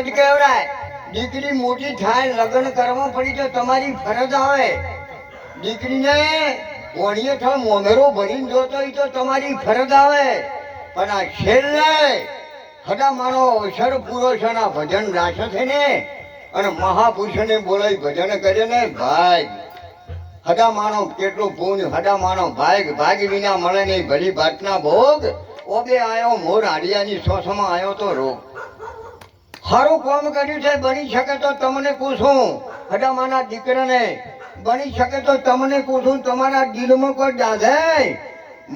કેવડાય દીકરી મોટી થાય લગ્ન કરવા પડી તો તમારી ફરજ આવે. દીકરીને ઓણીએ થો મોમેરો ભરીને જોતો હોય તો તમારી ફરજ આવે. પણ આ છેલ્લે હડા માનો અવસર પૂરો છે ને ભજન રાખે છે ને અને મહાપુરુષને બોલાવી ભજન કરે ને ભાઈ હડા માનો કેટલું પૂન હડા માનો ભાગ વિના મળે નહીં ભલી ભાતના ભોગ ઓબે આયો મોર હાડિયાની સોસમાં આવ્યો તો રોગ. સારું કામ કર્યું છે બની શકે તો તમને પૂછું હડામાના દીકરાને બની શકે તો તમને પૂછું તમારા દિલમાં કોઈ દાદે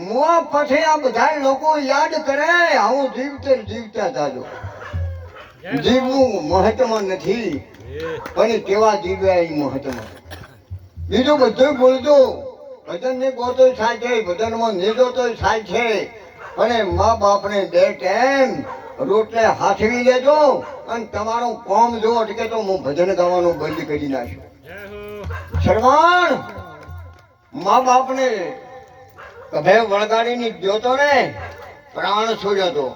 મુઆ પછી આ બધા લોકો યાદ કરે હું જીવતા જાજો. જીવવું મહત્વ નથી પણ કેવા જીવ્યા એ મહત્વ. બીજું બધું બોલતું ભજન ને ગોતો થાય છે ભજનમાં નીદો તો થાય છે. અને મા બાપને બે ટાઈમ રોટલે હાથવી લેજો અને તમારું કોમ જો અટકે તો હું ભજન ગાવાનું બંધ કરી નાખ્યું. શ્રવણ મા બાપને કભે વળગાડીને જોતો ને પ્રાણ છોડ્યો તો.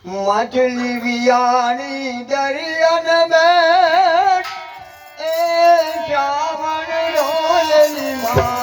માછલી વિયાણી દરિયાને બેઠ એ શ્રાવણ રોલની માં